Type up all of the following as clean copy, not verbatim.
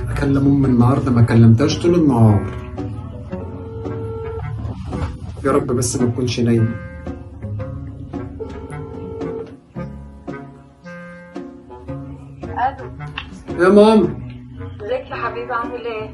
اكلم امي النهارده، ما كلمتهاش طول النهار. يا رب بس ما تكونش نايمه. الو يا ماما. ازيك يا حبيبي، عامل ايه؟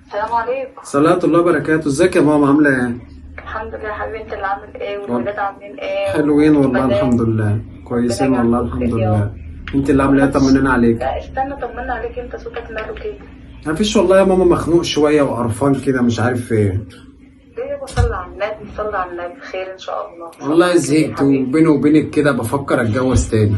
السلام عليكم. صلاة الله وبركاته. ازيك يا ماما، عامله ايه؟ الحمد لله يا حبيبي، انت اللي عامل ايه والولاد عاملين ايه؟ حلوين والله، والبنات؟ الحمد لله كويسين ربنا والله، يجعلكم الحمد خير يا لله. رب. انت اللي عامله ايه؟ طمنينا عليك. لا استنى، طمنا عليك، انت صوتك ماله كده؟ مفيش والله يا ماما، مخنوق شويه وقرفان كده، مش عارف ايه. ليه يابا؟ صلي على النبي، صلي على النبي، خير ان شاء الله. والله زهقت، وبيني وبينك كده بفكر اتجوز تاني.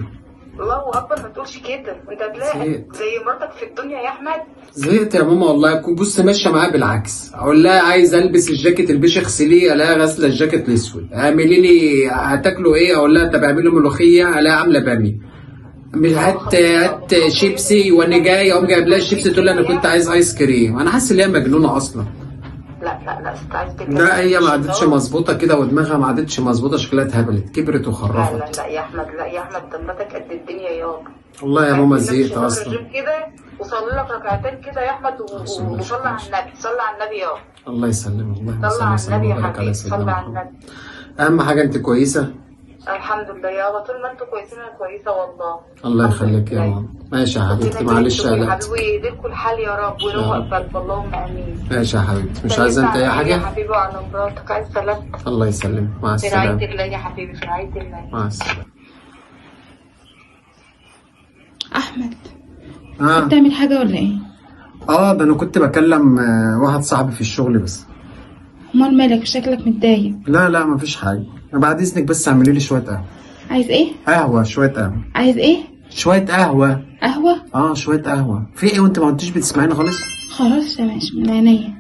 الله اكبر، ما تقولش كده، وانت هتلاقي زي مراتك في الدنيا يا احمد. زهقت يا ماما والله. بص ماشيه معايا بالعكس، اقول لها عايز البس الجاكيت البيش اغسليه، الاقيها غاسله الجاكيت الاسود. اعملي لي هتاكلوا ايه، اقول لها طب اعملي ملوخيه، الاقيها عامله باميه. هات شيبسي، وانا جاي اقوم جايب لها الشيبسي تقول لي انا كنت عايز ايس كريم. انا حاسس ان هي مجنونه اصلا. لا لا لا، انت عايز تتجوز؟ لا هي ما عادتش مظبوطه كده، ودماغها ما عادتش مظبوطه، شكلها اتهبلت، كبرت لا وخرفت. لا لا يا احمد، لا يا احمد، دمتك قد الدنيا يابا. والله يا ماما زهقت اصلا. كده وصلي لك ركعتين كده يا احمد، وصلي على النبي، صلي على النبي يابا. الله يسلمك، الله صلي على يسلمك، النبي يا وبارك على حبيبي، سيدنا صلي على محمد. النبي. اهم حاجه انت كويسه. الحمد لله يابا، طول ما انتوا كويسين انا كويسه والله. الله يخليك يا ماما. ماشي يا حبيبتي، معلش يا قلقت. حبيبي، يهديكوا الحال يا رب ويروق قلبك، اللهم امين. ماشي يا حبيبتي، مش عايزه انت اي يا حاجه؟ حبيبي وعلى مراتك، عايز سلامتك. الله يسلمك، مع في رعايه السلامه. الله يا حبيبي، في رعايه الله. مع السلامه. احمد، اه بتعمل حاجه ولا ايه؟ ده انا كنت بكلم واحد صاحبي في الشغل بس. امال مالك؟ شكلك متضايق. لا لا مفيش حاجه، بعد اذنك بس اعملي لي شويه قهوه. عايز ايه؟ قهوه، شويه قهوه. عايز ايه؟ شويه قهوه. قهوه؟ شويه قهوه. في ايه وانت ما كنتش بتسمعيني خالص؟ خلاص يا ماشي، من عينيا.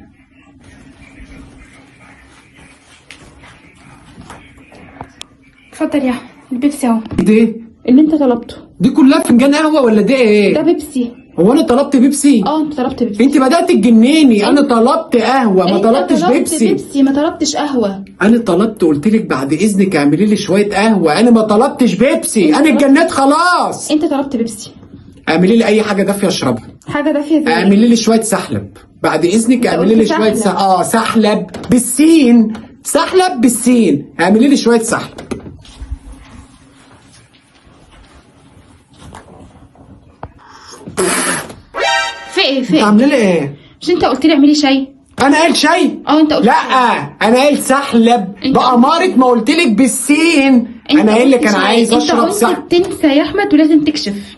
اتفضل يا احمد، البيبسي اهو دي اللي انت طلبته. دي كلها فنجان قهوه ولا دي ده ايه؟ بيبسي. هو انا طلبت بيبسي؟ انت طلبت بيبسي. انت بدات تجنني. انا طلبت قهوه، ما طلبتش طلبت بيبسي. ما طلبتش قهوه. انا طلبت، قلت لك بعد اذنك اعملي لي شويه قهوه، انا ما طلبتش بيبسي. انا اتجننت خلاص. انت طلبت بيبسي. اعملي لي اي حاجه دافيه اشربها. حاجه دافيه زي اعملي لي شويه سحلب بعد اذنك. اعملي لي شويه سحلب بالسين. سحلب بالسين. اعملي لي شويه سحلب. في ايه؟ انت عامله لي ايه؟ مش انت قلت لي اعملي شاي؟ انا قايل شاي؟ انت قلت لا انا قايل سحلب بأمارة ما قلت لك بالسين. انا قايل لك انا عايز اشرب سحلب. انت قلت تنسى يا احمد ولازم تكشف.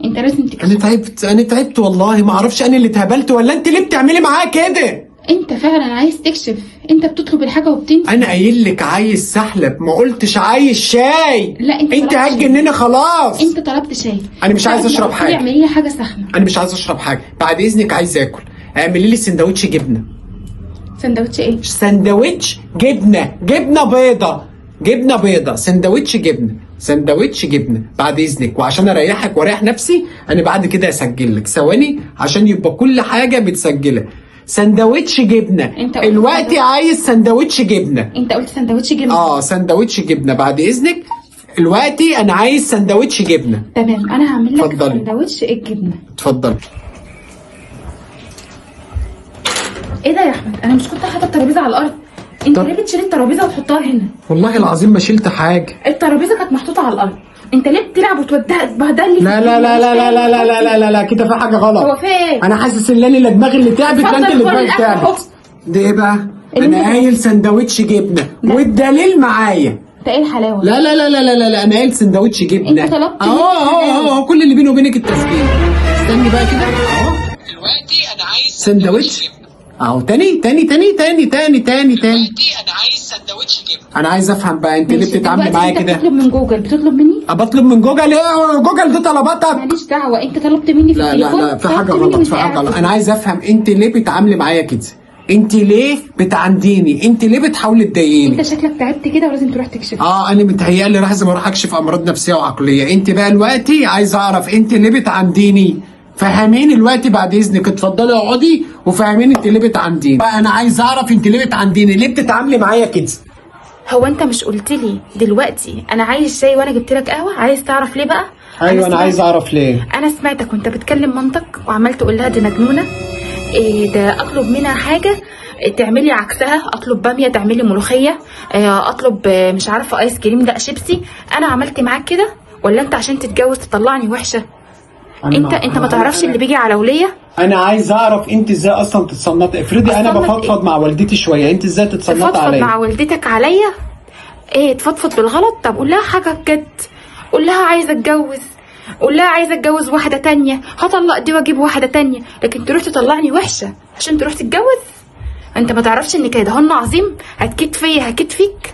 انت لازم تكشف. انا تعبت والله، ما اعرفش انا اللي اتهبلت ولا انت ليه بتعملي معايا كده. انت فعلا عايز تكشف. انت بتطلب الحاجه وبتنسى. انا قايل لك عايز سحلب، ما قلتش عايز شاي. لا انت هتجنني خلاص. انت طلبت شاي. انا مش عايز اشرب حاجه. اعملي لي حاجه سخنه. انا مش عايز اشرب حاجه، بعد اذنك عايز اكل. اعملي لي سندوتش جبنه. سندوتش ايه؟ سندوتش جبنه. جبنه بيضه. جبنه بيضه. سندوتش جبنه. سندوتش جبنه بعد اذنك. وعشان اريحك واريح نفسي انا بعد كده هسجل لك ثواني عشان يبقى كل حاجه متسجله. سندوتش جبنه. الوقت عايز سندوتش جبنه. انت قلت سندوتش جبنه. سندوتش جبنه بعد اذنك. دلوقتي انا عايز سندوتش جبنه. تمام، انا هعمل لك اتفضلي. سندوتش الجبنه. اتفضل. ايه ده يا احمد؟ انا مش كنت حاطه الترابيزه على الارض؟ انت ليه بتشيل الترابيزه وتحطها هنا؟ والله العظيم ما شلت حاجه. الترابيزه كانت محطوطه على الارض. انت ليه بتلعب وتبهدل لي؟ لا لا لا لا لا لا لا لا لا لا لا كده في حاجه غلط. هو في ايه؟ انا حاسس ان انا دماغي اللي تعبت، لا انت اللي دماغك تعبت. ده ايه بقى؟ انا قايل سندوتش جبنه والدليل معايا. ده ايه الحلاوه؟ لا لا لا لا لا لا انا قايل سندوتش جبنه. انت طلبت اهو كل اللي بيني وبينك التسجيل. استني بقى كده اهو. دلوقتي انا عايز سندوتش اهو. تاني دلوقتي انا عايز سندوتش جبنه. انا عايز افهم بقى انت ليه بتتعاملي معايا كده؟ بتطلب من جوجل، بتطلب مني؟ بطلب من جوجل ايه؟ جوجل دي طلباتك؟ ماليش دعوه، انت طلبت مني في لا التليفون. لا لا في حاجه غلط، في حاجه غلط. انا عايز افهم انت ليه بتتعاملي معايا كده؟ انت ليه بتعنديني؟ انت ليه بتحاولي تضايقيني؟ انت شكلك تعبت كده ولازم تروح تكشف. انا متهيألي لازم اروح اكشف امراض نفسيه وعقليه. انت بقى دلوقتي عايز اعرف انت ليه بتعنديني؟ فهميني دلوقتي بعد اذنك، اتفضلي اقعدي وفهميني انت ليه بتعنديني. بقى انا عايز اعرف انت ليه بتعنديني، ليه بتتعاملي معايا كده؟ هو انت مش قلت لي دلوقتي انا عايز شاي وانا جبت لك قهوه؟ عايز تعرف ليه بقى؟ ايوه انا عايز اعرف ليه. انا سمعتك وانت بتكلم مامتك وعمال تقول لها دي مجنونه، إيه ده اطلب منها حاجه تعملي عكسها، اطلب باميه تعملي ملوخيه، اطلب مش عارفه ايس كريم لا شيبسي. انا عملت معاك كده ولا انت عشان تتجوز تطلعني وحشه؟ انت ما تعرفش اللي بيجي على وليه. انا عايز اعرف انت ازاي اصلا تتصنطي. افرضي انا بفضفض مع والدتي شويه، انت ازاي تتصنطي تفضفض عليا؟ مع والدتك عليا؟ ايه تفضفض بالغلط؟ طب قول لها حاجه بجد، قول لها عايزه اتجوز، قول لها عايزه اتجوز واحده تانية، هطلق دي واجيب واحده تانية. لكن تروح تطلعني وحشه عشان تروح تتجوز؟ انت ما تعرفش ان كيدهن عظيم؟ هتكيد فيا هكيد فيك،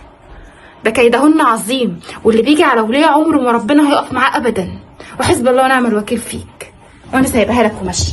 ده كيدهن عظيم، واللي بيجي على وليه عمره ما ربنا هيقف معاه ابدا، وحسب الله ونعم الوكيل فيك. وانا سايبها لك وماشيه.